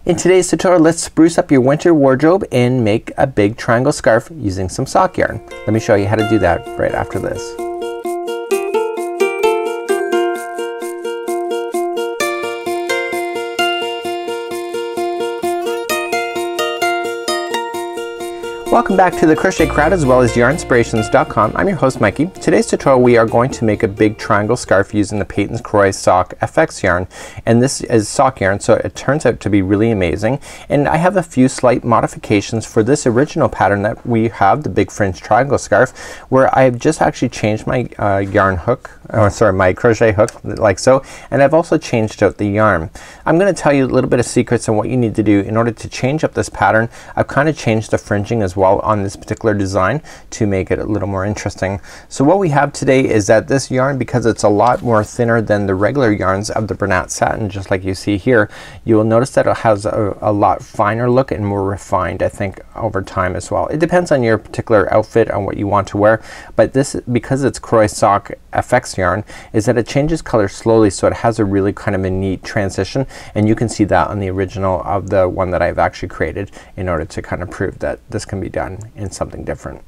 In today's tutorial, let's spruce up your winter wardrobe and make a big triangle scarf using some sock yarn. Let me show you how to do that right after this. Welcome back to the Crochet Crowd as well as yarnspirations.com. I'm your host Mikey. Today's tutorial we are going to make a big triangle scarf using the Peyton's Croy Sock FX yarn, and this is sock yarn, so it turns out to be really amazing. And I have a few slight modifications for this original pattern that we have, the big fringe triangle scarf, where I've just actually changed my yarn hook, my crochet hook like so, and I've also changed out the yarn. I'm going to tell you a little bit of secrets on what you need to do in order to change up this pattern. I've kind of changed the fringing as well on this particular design to make it a little more interesting. So what we have today is that this yarn, because it's a lot more thinner than the regular yarns of the Bernat satin, just like you see here, you will notice that it has a lot finer look and more refined, I think, over time as well. It depends on your particular outfit, on what you want to wear, but this, because it's Croy Sock FX yarn, is that it changes color slowly, so it has a really kind of a neat transition, and you can see that on the original of the one that I've actually created in order to kind of prove that this can be done in something different.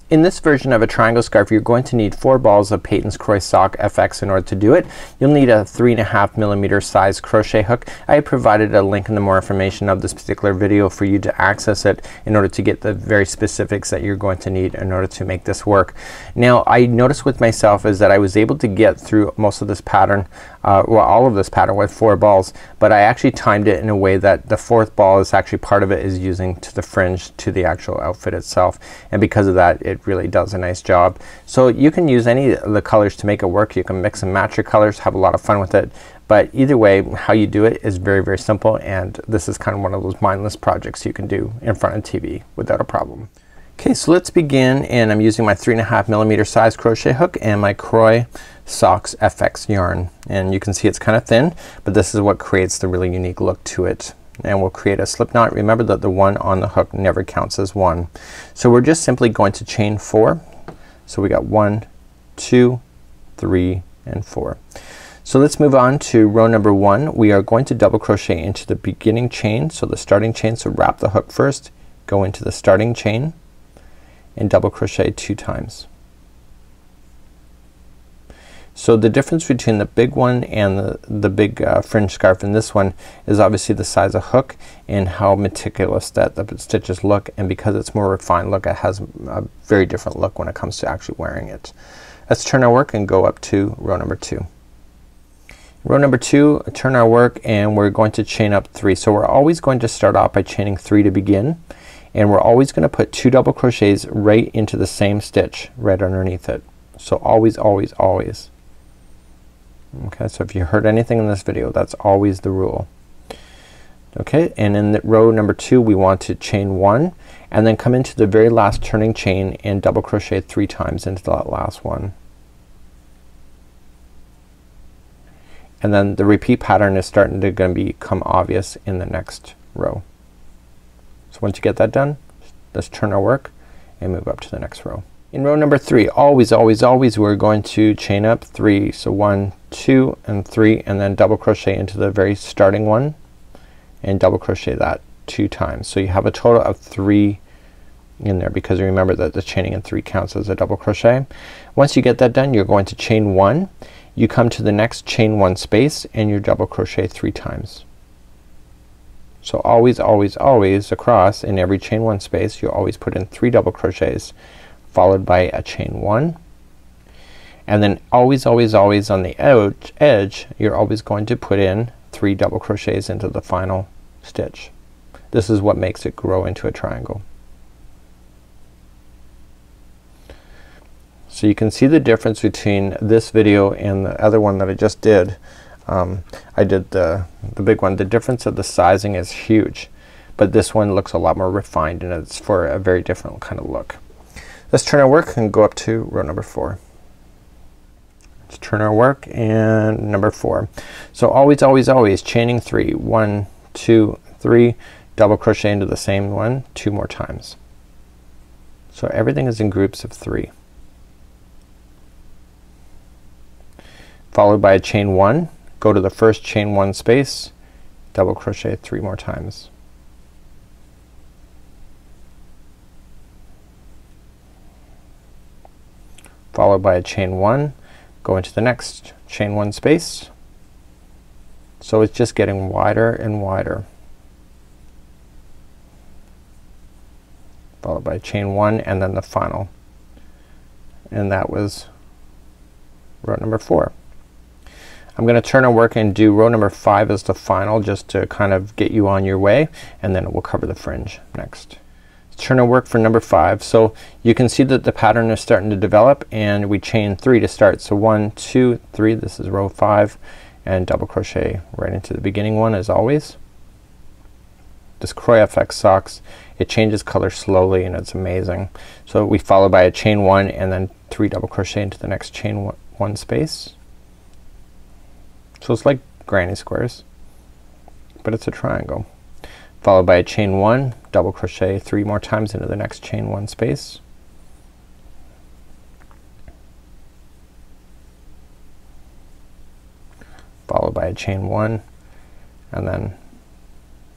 In this version of a triangle scarf, you're going to need 4 balls of Peyton's Croy Sock FX in order to do it. You'll need a 3.5mm size crochet hook. I have provided a link in the more information of this particular video for you to access it in order to get the very specifics that you're going to need in order to make this work. Now I noticed with myself is that I was able to get through most of this pattern, well, all of this pattern with 4 balls, but I actually timed it in a way that the 4th ball is actually part of it is using to the fringe to the actual outfit itself, and because of that it really does a nice job. So you can use any of the colors to make it work. You can mix and match your colors, have a lot of fun with it, but either way how you do it is very, very simple, and this is kind of one of those mindless projects you can do in front of TV without a problem. Okay, so let's begin, and I'm using my 3.5mm size crochet hook and my Croy Socks FX yarn, and you can see it's kind of thin, but this is what creates the really unique look to it. And we'll create a slip knot. Remember that the one on the hook never counts as one. So we're just simply going to chain 4. So we got 1, 2, 3 and 4. So let's move on to row number 1. We are going to double crochet into the beginning chain, so the starting chain. So wrap the hook first, go into the starting chain and double crochet 2 times. So the difference between the big one and the big fringe scarf in this one is obviously the size of hook and how meticulous that the stitches look, and because it's more refined look, it has a very different look when it comes to actually wearing it. Let's turn our work and go up to row number 2. Row number 2, turn our work and we're going to chain up 3. So we're always going to start off by chaining 3 to begin, and we're always going to put 2 double crochets right into the same stitch right underneath it. So always, always, always. Okay, so if you heard anything in this video, that's always the rule. Okay, and in the row number 2 we want to chain 1 and then come into the very last turning chain and double crochet 3 times into that last one. And then the repeat pattern is starting to become obvious in the next row. So once you get that done, let's turn our work and move up to the next row. In row number 3, always, always, always we're going to chain up 3. So 1, 2 and 3, and then double crochet into the very starting one and double crochet that 2 times. So you have a total of 3 in there, because remember that the chaining in 3 counts as a double crochet. Once you get that done, you're going to chain 1. You come to the next chain 1 space and you double crochet 3 times. So always, always, always across in every chain 1 space you always put in 3 double crochets followed by a chain 1, and then always, always, always on the edge you're always going to put in 3 double crochets into the final stitch. This is what makes it grow into a triangle. So you can see the difference between this video and the other one that I just did. I did the big one. The difference of the sizing is huge, but this one looks a lot more refined and it's for a very different kind of look. Let's turn our work and go up to row number 4. Let's turn our work and number 4. So always, always, always chaining 3. 1, 2, 3, double crochet into the same one 2 more times. So everything is in groups of 3. Followed by a chain 1. Go to the first chain 1 space, double crochet 3 more times. Followed by a chain 1, go into the next chain 1 space. So it's just getting wider and wider. Followed by chain 1 and then the final. And that was row number 4. I'm gonna turn and work and do row number 5 as the final, just to kind of get you on your way, and then we'll cover the fringe next. Turn and work for number 5. So you can see that the pattern is starting to develop, and we chain 3 to start. So 1, 2, 3, this is row 5, and double crochet right into the beginning one as always. This Crochet FX socks, it changes color slowly and it's amazing. So we follow by a chain 1 and then 3 double crochet into the next chain 1 space. So it's like granny squares, but it's a triangle. Followed by a chain 1, double crochet 3 more times into the next chain 1 space. Followed by a chain 1 and then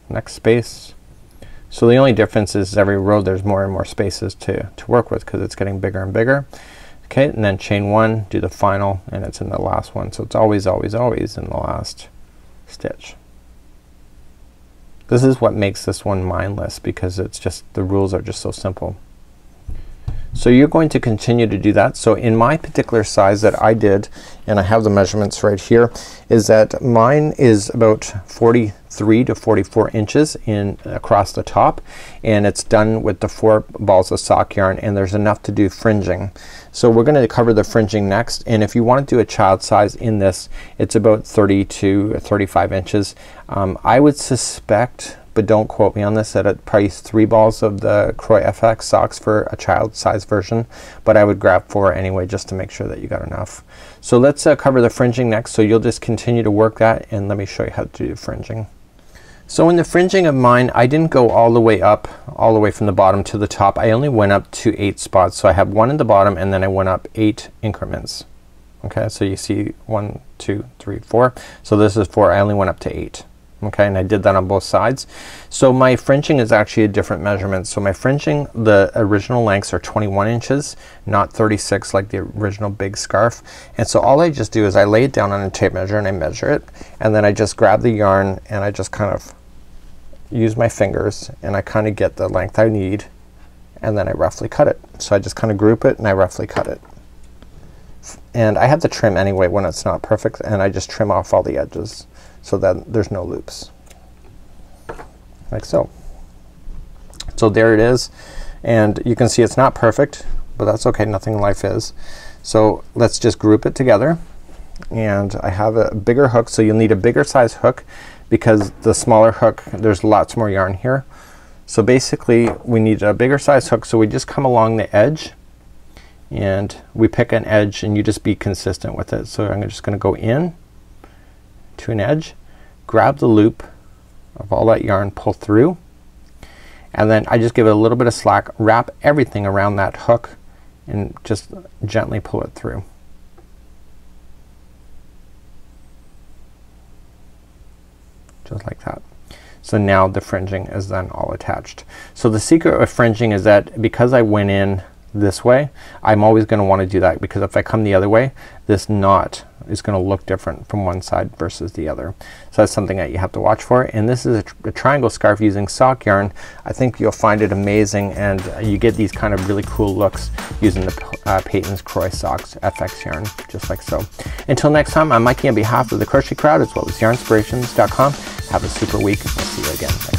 next space. So the only difference is every row there's more and more spaces to work with, because it's getting bigger and bigger. Okay, and then chain 1, do the final, and it's in the last one. So it's always always always in the last stitch. This is what makes this one mindless, because it's just, the rules are just so simple. So you're going to continue to do that. So in my particular size that I did, and I have the measurements right here, is that mine is about 43 to 44 inches in across the top, and it's done with the 4 balls of sock yarn, and there's enough to do fringing. So we're gonna cover the fringing next, and if you want to do a child size in this, it's about 30 to 35 inches. I would suspect, but don't quote me on this, that it probably 3 balls of the Crochet FX socks for a child size version, but I would grab 4 anyway just to make sure that you got enough. So let's cover the fringing next. So you'll just continue to work that, and let me show you how to do fringing. So in the fringing of mine, I didn't go all the way up, all the way from the bottom to the top. I only went up to 8 spots. So I have 1 in the bottom, and then I went up 8 increments. Okay, so you see 1, 2, 3, 4. So this is 4. I only went up to 8. Okay, and I did that on both sides. So my fringing is actually a different measurement. So my fringing, the original lengths are 21 inches, not 36 like the original big scarf. And so all I just do is I lay it down on a tape measure and I measure it, and then I just grab the yarn and I just kind of use my fingers and I kind of get the length I need, and then I roughly cut it. So I just kind of group it and I roughly cut it. And I have to trim anyway when it's not perfect, and I just trim off all the edges so that there's no loops, like so. So there it is, and you can see it's not perfect, but that's okay, nothing in life is. So let's just group it together, and I have a bigger hook, so you'll need a bigger size hook, because the smaller hook, there's lots more yarn here. So basically we need a bigger size hook, so we just come along the edge and we pick an edge, and you just be consistent with it. So I'm just gonna go in to an edge, grab the loop of all that yarn, pull through, and then I just give it a little bit of slack, wrap everything around that hook, and just gently pull it through. Just like that. So now the fringing is then all attached. So the secret of fringing is that because I went in this way, I'm always gonna want to do that, because if I come the other way, this knot is gonna look different from one side versus the other. So that's something that you have to watch for. And this is a triangle scarf using sock yarn. I think you'll find it amazing, and you get these kind of really cool looks using the Peyton's Crochet Socks FX yarn, just like so. Until next time, I'm Mikey on behalf of the Crochet Crowd as well as yarnspirations.com. Have a super week. I'll see you again.